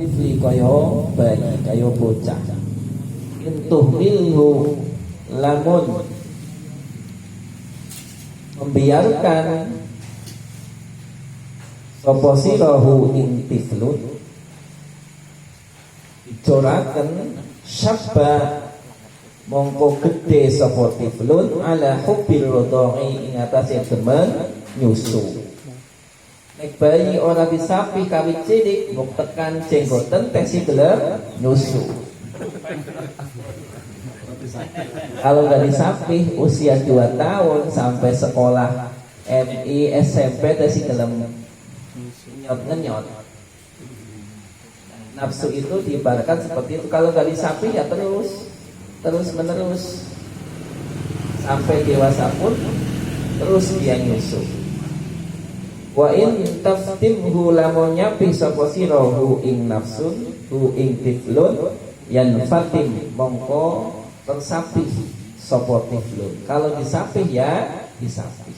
tifli kaya bayi kaya bocah intuh milhu lamun membiarkan sapa sirahu ing tiflun dicoraken syabba mongko gede sapa tiflun ala hubbil rodai ing atase demen nyusu. Nek bayi ora disapih kawit cilik mbok tekan jenggoten tesi gelar nyusu. Kalau nggak disapih usia 2 tahun sampai sekolah MI SMP tesi gelem nyot-nyot. Nafsu itu diibaratkan seperti itu. Kalau nggak disapih ya terus menerus sampai dewasa pun terus dia nyusu. Wa in taftimhu lamun nyapi sapa sirahu ing nafsun hu ing tiflun yan fatim mongko tersapih sapa tiflun. Kalau disapih ya disapih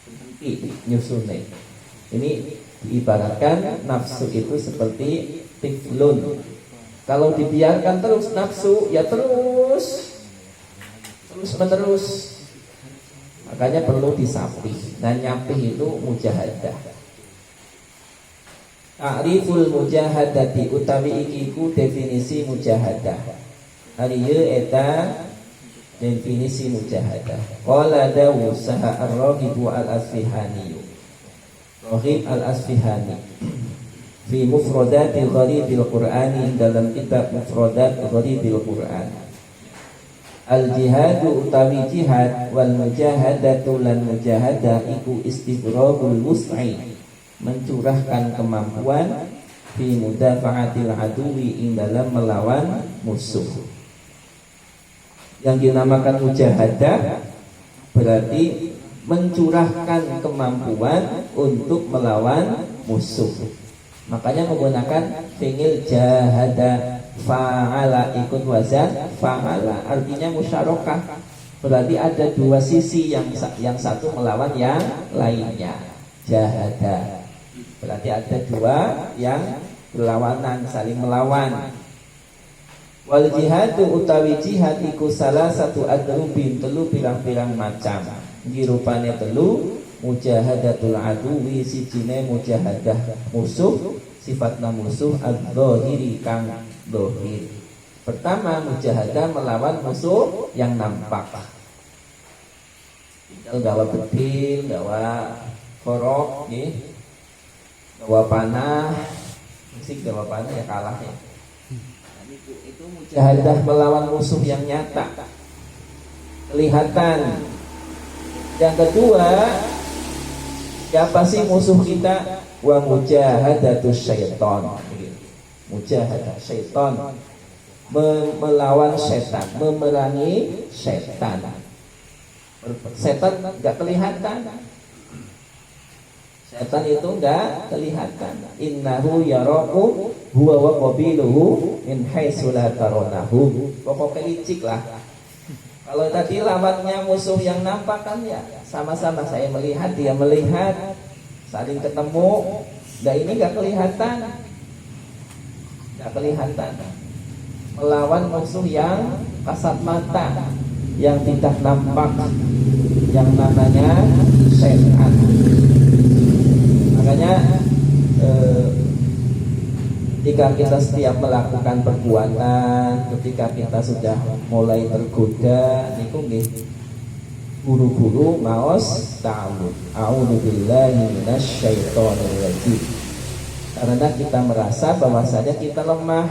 berhenti nyusune. Ini diibaratkan nafsu itu seperti tiflun. Kalau dibiarkan terus nafsu ya terus menerus. Makanya perlu disapih. Dan nyapih itu mujahadah. Ta'riful mujahadati utawi ikiku definisi mujahadah. Hari eta definisi mujahadah. Qala dawu saha ar-Raghib al-Asfihani. Raghib al-Asfihani fi mufradatil gharibil Qur'ani, dalam kitab mufradat gharibil Qur'an. Al-jihadu utawi jihad wal mujahadatu lan mujahadah iku istighraqul wus'i, mencurahkan kemampuan fi mudafa'atil aduwi ing dalam melawan musuh. Yang dinamakan mujahadah berarti mencurahkan kemampuan untuk melawan musuh. Makanya menggunakan fi'il jahada. Fa'ala ikut wazan fa'ala, artinya musyarakah. Berarti ada dua sisi, yang satu melawan yang lainnya. Jahada berarti ada dua yang berlawanan, saling melawan. Wal jihadu utawi jihad iku salah satu adrubin, telu pirang-pirang macam. Dirupane telu, mujahadatul aduwi sijine mujahadah musuh, sifatna musuh ad-dhahiri kang dohir. Pertama mujahadah melawan musuh yang nampak. Gawa bedil, gawa korok, gawa panah, musik gawa panah ya kalah ya. Itu mujahadah melawan musuh yang nyata, kelihatan. Yang kedua, siapa sih musuh kita? Wa mujahadatus syaitan. Mujahadah syaitan, melawan setan, memerangi setan. Setan enggak kelihatan. Setan itu enggak kelihatan. Innahu yarakum huwa wa qabiluhu min haitsu la tarawnahu. Pokoknya licik lah. Kalau tadi lawannya musuh yang nampak kan ya sama-sama, saya melihat, dia melihat, saling ketemu. Nah ini enggak kelihatan. Melawan musuh yang kasat mata, yang tidak nampak, yang namanya setan. Makanya ketika kita setiap melakukan perbuatan, ketika kita sudah mulai tergoda, niku nggih buru-buru maos ta'awud. A'udzubillahi minasyaitonir rajim. Karena kita merasa bahwasanya kita lemah,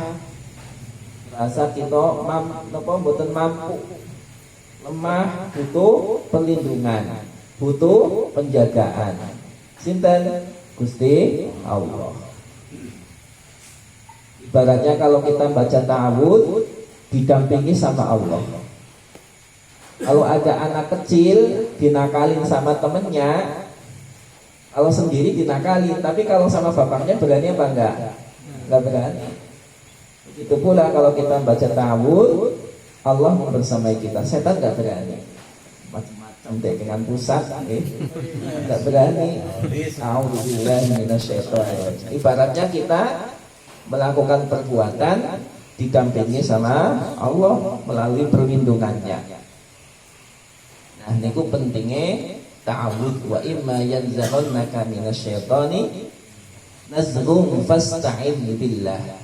merasa kita mboten mampu, lemah, butuh perlindungan, butuh penjagaan. Sinten? Gusti Allah. Ibaratnya kalau kita baca ta'awud didampingi sama Allah. Kalau ada anak kecil dinakalin sama temennya, kalau sendiri dinakalin, tapi kalau sama bapaknya berani apa enggak? Enggak berani. Begitu pula kalau kita baca ta'awud, Allah membersamai kita. Setan enggak berani. Macam-macam deh dengan pusat, enggak berani. A'udzubillahi minasyaitonir rajim. Ibaratnya kita melakukan perbuatan didampingi sama Allah melalui perlindungannya. Nah niku pentingnya ta'awudz. Wa imma yanzaghannaka minasyaitani nazghun fasta'idz billah.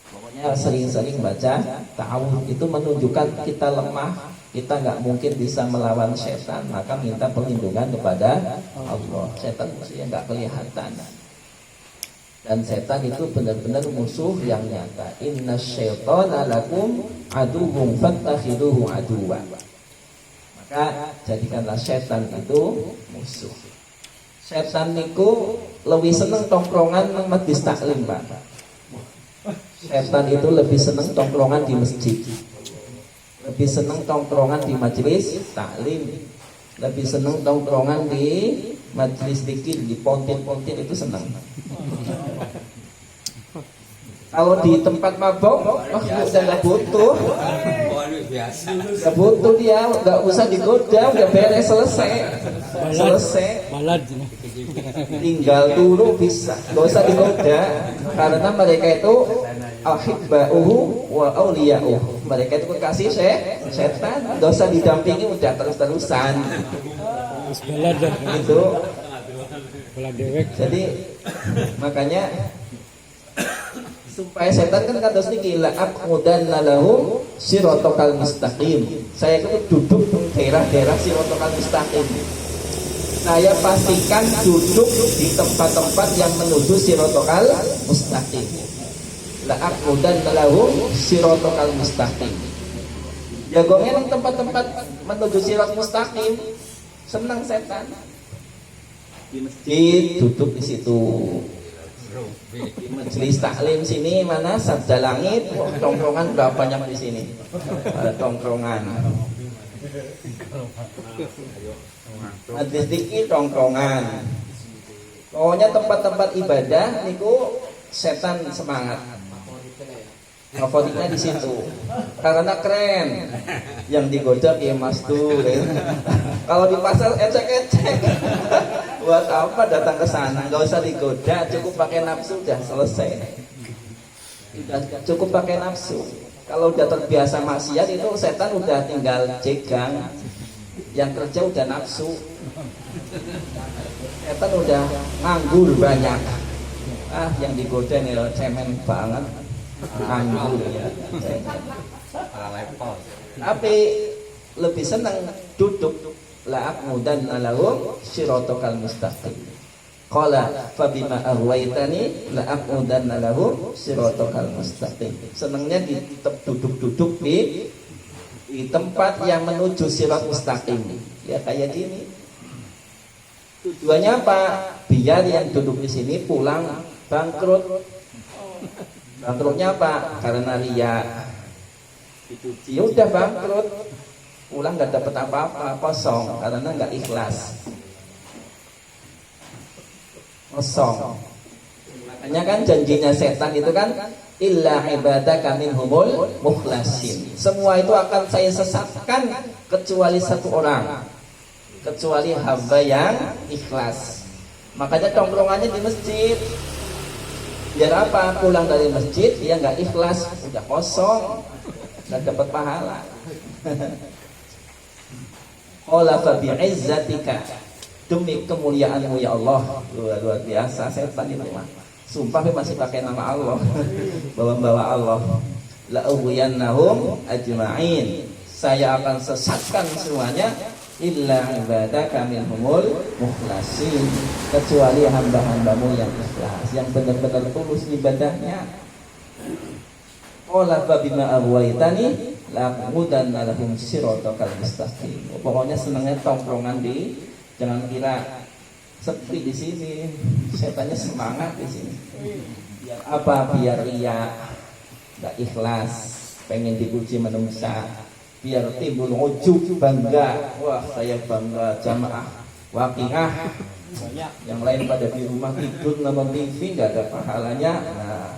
Pokoknya sering-sering baca ta'awudz, itu menunjukkan kita lemah, kita nggak mungkin bisa melawan setan, maka minta perlindungan kepada Allah. Setan maksudnya nggak kelihatan, dan setan itu benar-benar musuh yang nyata. Innasyaitana lakum aduwwun fattakhiduhu aduwwa. Maka jadikanlah setan itu musuh. Setan niku lebih seneng tongkrongan nang majelis taklim, Pak. Setan itu lebih seneng tongkrongan di masjid, lebih seneng tongkrongan di majelis taklim, lebih seneng tongkrongan di majelis zikir, di pontin-pontin itu seneng. Kalau di tempat mabok, udah nggak butuh, nggak butuh dia, nggak usah digoda, udah beres, selesai, tinggal dulu bisa, nggak usah digoda, karena mereka itu ahibba'uhu wa awliya'uhu, mereka itu kekasih setan, nggak usah didampingi, udah terus-terusan. Itu. Jadi makanya supaya setan kan kados niki la aqudanna lahu siratal mustaqim. Saya itu duduk di daerah-daerah siratal mustaqim. Saya pastikan duduk di tempat-tempat yang menuju siratal mustaqim. La aqudanna lahu siratal mustaqim. Jagongnya di tempat-tempat menuju siratal mustaqim. Senang setan. Di masjid duduk di situ. Di majelis taklim sini mana sabda langit, tongkrongan berapa banyak di sini? Ada tongkrongan. Majelis zikir tongkrongan. Pokoknya tempat-tempat ibadah niku setan semangat. Favoritnya di situ karena keren, yang digoda ya mas tuh. Kalau di pasar ecek-ecek, buat apa datang ke sana? Nggak usah digoda, cukup pakai nafsu udah selesai. Udah cukup pakai nafsu. Kalau udah terbiasa maksiat itu setan udah tinggal cegang, yang kerja udah nafsu. Setan udah nganggur banyak. Yang digoda nih cemen banget. Anggur ya. Tapi lebih senang duduk la aqmudan lahum siratal mustaqim. Qala fa bima aghwaytani la aqmudan lahum siratal mustaqim. Senangnya duduk-duduk di tempat yang menuju sirat mustaqim. Ya kayak gini. Tujuannya apa? Biar yang duduk di sini pulang bangkrut. Bangkrutnya apa? Karena riya. Ya udah bangkrut, pulang nggak dapat apa-apa, kosong, karena nggak ikhlas, kosong. Makanya kan janjinya setan itu kan illa ibadaka minhumul mukhlasin. Semua itu akan saya sesatkan kecuali satu orang, kecuali hamba yang ikhlas. Makanya tongkrongannya di masjid. Biar apa? Pulang dari masjid dia nggak ikhlas, udah kosong, nggak dapat pahala. Qala fa bi'izzatika, demi kemuliaanmu ya Allah. Luar biasa setan itu mah. Sumpah masih pakai nama Allah. Bawa-bawa Allah. La ughwiyannahum ajma'in. Saya akan sesatkan semuanya illa ibadaka minhumul mukhlasin, kecuali hamba-hambamu yang ikhlas, yang benar-benar tulus ibadahnya. Qala fa bima aghwaytani la aqudanna lahum siratal mustaqim. Pokoknya senangnya tongkrongan di, jangan kira sepi di sini, setannya semangat di sini. Biar apa? Biar riya, enggak ikhlas, pengen dipuji manusia. Biar timbul ujub, bangga, wah saya bangga jamaah waqiah. Yang lain pada di rumah tidur nonton TV nggak ada pahalanya. Nah,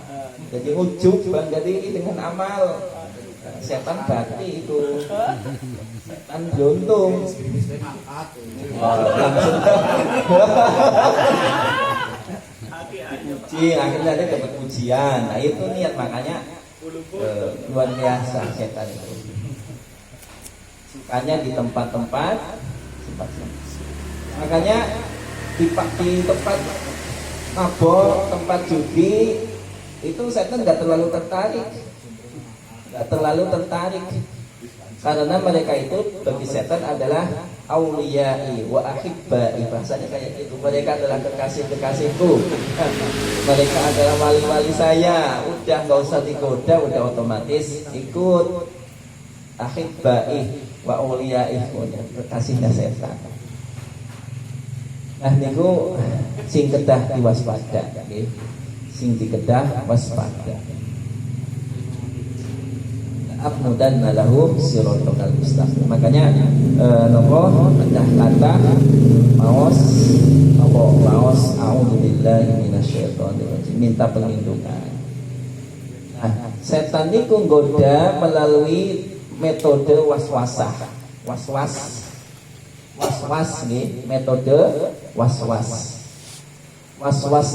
jadi ujub, bangga diri dengan amal. Setan bati itu, setan jontung. Langsung dipuji, akhirnya dia dapat pujian. Nah itu niat, makanya luar biasa setan itu. Sukanya di tempat-tempat makanya di tempat mabok, tempat judi itu setan nggak terlalu tertarik karena mereka itu bagi setan adalah auliyai wa ahibbai, bahasanya kayak gitu. Mereka adalah kekasih-kekasihku, mereka adalah wali-wali saya. Udah nggak usah digoda, udah otomatis ikut. Ahibbai wa auliyai, kekasihnya setan. Nah niku sing kedah diwaspada, nggih. Sing dikedah waspada. Abmudanna lahu siratal mustaqim. Makanya nopo kedah kata maos a'udzubillahi minasyaitonir rajim, minta perlindungan. Nah, setan niku nggoda melalui metode waswas nih, metode waswas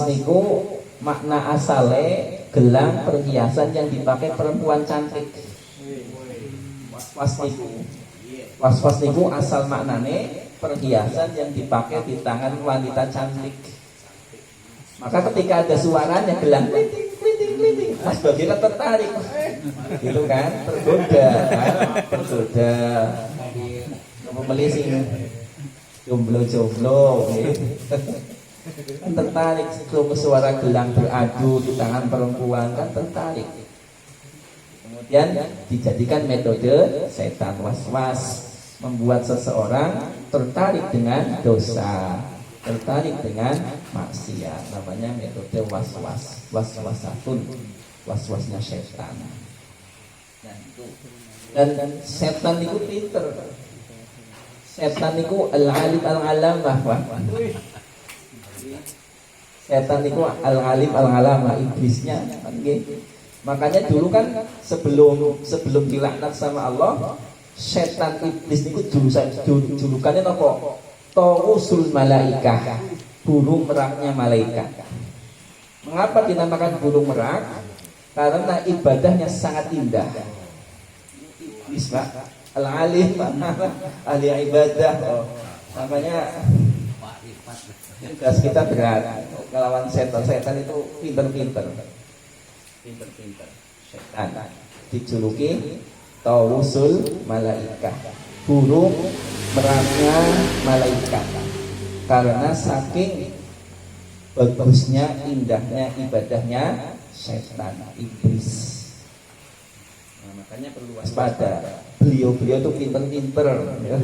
niku makna asale gelang perhiasan yang dipakai perempuan cantik. Waswas niku asal maknane perhiasan yang dipakai di tangan wanita cantik. Maka ketika ada suaranya gelang kliting, Mas Bagina tertarik, gitu kan, tergoda. Melising jomblo kan tertarik ke suara gelang beradu di tangan perempuan, kan tertarik. Kemudian dijadikan metode setan waswas, membuat seseorang tertarik dengan dosa, tertarik dengan maksiat. Namanya metode waswasnya setan. Dan setan itu pinter. Setan itu al-alim al-alamah. Setan itu al-alim al-alamah, iblisnya. Makanya dulu kan sebelum dilaknat sama Allah, setan iblis itu julukannya apa? Tawusul malaikah, burung meraknya malaikat. Mengapa dinamakan burung merak? Karena ibadahnya sangat indah. Iblis Pak, al-alim, ahli ibadah. Makanya tugas kita berat melawan setan itu pinter-pinter. Setan dijuluki tawusul malaikah, burung meraknya malaikat, karena saking bagusnya, indahnya ibadahnya setan iblis. Nah, makanya perlu waspada. Beliau itu pinter-pinter, ya.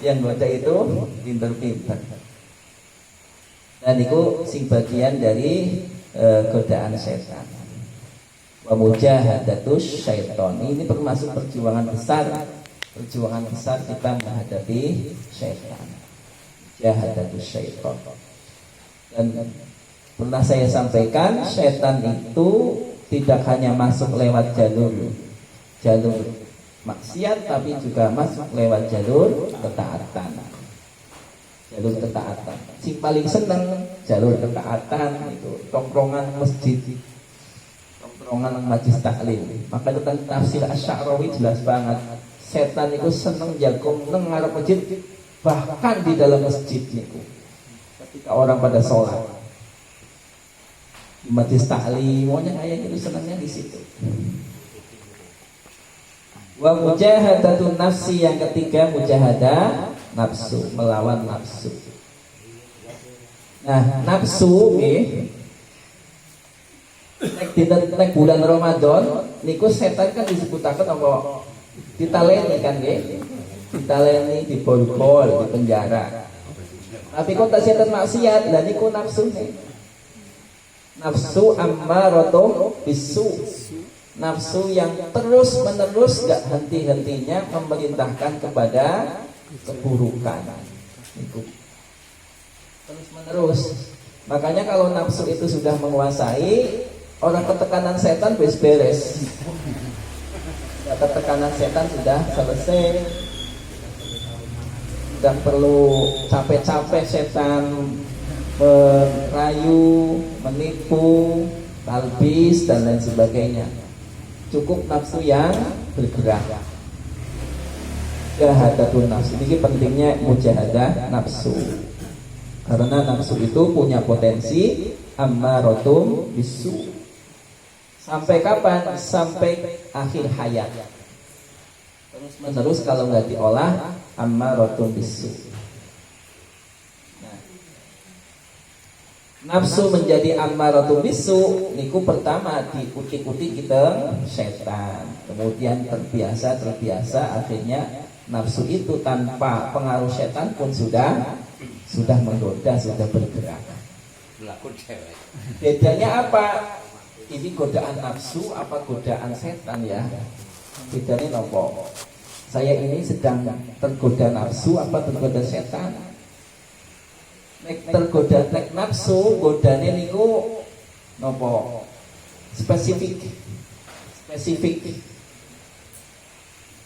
yang goda itu pinter-pinter. Dan itu sing bagian dari godaan setan. Wa mujahadatus syaiton. Ini termasuk perjuangan besar kita menghadapi syaitan. Jahadatus syaiton. Dan pernah saya sampaikan, syaitan itu tidak hanya masuk lewat jalur maksiat, tapi juga masuk lewat jalur ketaatan. Si paling seneng jalur ketaatan itu tongkrongan masjid, tongkrongan majlis taklim. Maka tentang tafsir Asy-Sya'rawi jelas banget. Setan itu seneng jagung nang ngarep masjid, bahkan di dalam masjid niku. Ketika orang pada sholat di majlis taklim, maunya kayak gitu, senangnya di situ. Wa mujahadatun nafsi, yang ketiga mujahadah nafsu, melawan nafsu. Nah, nafsu nek bulan Ramadan niku setan kan disebutaken apa? Ditaleni kan nggih. Ditaleni, dibol-bol, di penjara. Tapi kok tak setan maksiat, lah niku nafsu. Nafsu ammaratun bisu. Nafsu yang terus menerus gak henti-hentinya memerintahkan kepada keburukan. Itu terus menerus. Makanya kalau nafsu itu sudah menguasai, orang ketekanan setan beres-beres. Ketekanan setan sudah selesai. Tidak perlu capek-capek setan merayu, menipu, talbis dan lain sebagainya. Cukup nafsu yang bergerak. Mujahadatun nafsu. Ini pentingnya mujahadah nafsu. Karena nafsu itu punya potensi ammaratun bisu. Sampai kapan? Sampai akhir hayat. Terus menerus kalau nggak diolah ammaratun bisu. Nafsu menjadi ammaratun bisu niku pertama diutik-utik kita setan. Kemudian terbiasa akhirnya nafsu itu tanpa pengaruh setan pun sudah menggoda, sudah bergerak. Bedanya apa? Ini godaan nafsu apa godaan setan ya? Bedanya nopo? Saya ini sedang tergoda nafsu apa tergoda setan? Nek tergoda nek nafsu, godane niku nopo? Spesifik.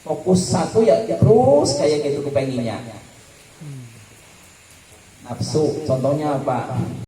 Fokus satu ya terus kayak gitu kepenginnya. Nafsu, contohnya apa?